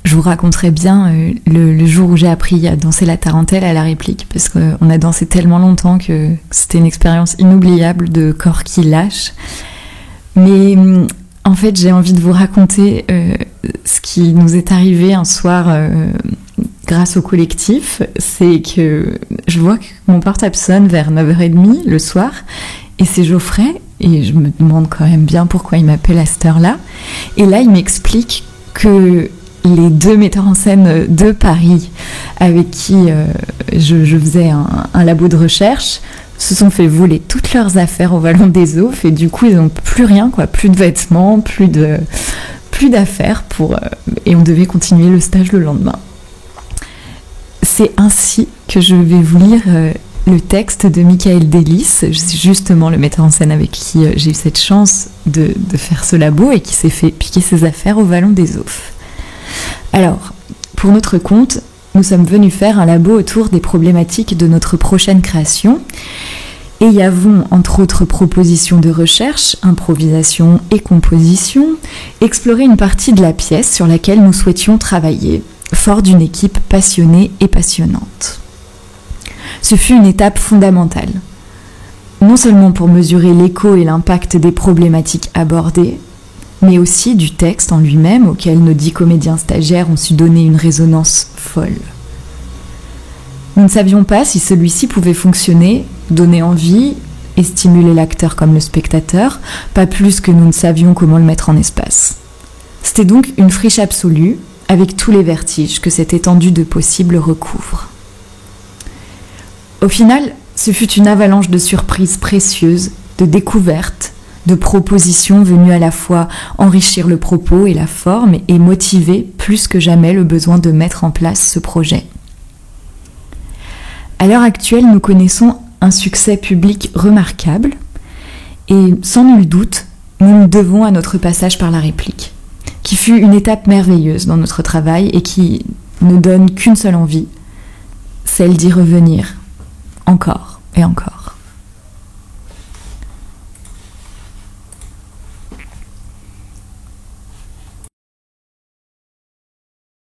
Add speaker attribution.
Speaker 1: je vous raconterai bien le jour où j'ai appris à danser la tarentelle à la réplique, parce qu'on a dansé tellement longtemps que c'était une expérience inoubliable de corps qui lâche. Mais en fait, j'ai envie de vous raconter ce qui nous est arrivé un soir grâce au collectif. C'est que je vois que mon portable sonne vers 9h30 le soir, et c'est Geoffrey, et je me demande quand même bien pourquoi il m'appelle à cette heure-là. Et là, il m'explique que les 2 metteurs en scène de Paris avec qui je faisais un labo de recherche se sont fait voler toutes leurs affaires au Vallon des Oufs, et du coup ils n'ont plus rien, plus de vêtements, plus d'affaires et on devait continuer le stage le lendemain. C'est ainsi que je vais vous lire le texte de Michael Delis, justement le metteur en scène avec qui j'ai eu cette chance de faire ce labo et qui s'est fait piquer ses affaires au Vallon des Oufs. Alors, pour notre compte, nous sommes venus faire un labo autour des problématiques de notre prochaine création et y avons, entre autres propositions de recherche, improvisation et composition, exploré une partie de la pièce sur laquelle nous souhaitions travailler, fort d'une équipe passionnée et passionnante. Ce fut une étape fondamentale, non seulement pour mesurer l'écho et l'impact des problématiques abordées, mais aussi du texte en lui-même auquel nos 10 comédiens stagiaires ont su donner une résonance folle. Nous ne savions pas si celui-ci pouvait fonctionner, donner envie et stimuler l'acteur comme le spectateur, pas plus que nous ne savions comment le mettre en espace. C'était donc une friche absolue, avec tous les vertiges que cette étendue de possibles recouvre. Au final, ce fut une avalanche de surprises précieuses, de découvertes, de propositions venues à la fois enrichir le propos et la forme et motiver plus que jamais le besoin de mettre en place ce projet. À l'heure actuelle, nous connaissons un succès public remarquable et sans nul doute, nous nous devons à notre passage par la réplique, qui fut une étape merveilleuse dans notre travail et qui ne donne qu'une seule envie, celle d'y revenir encore et encore.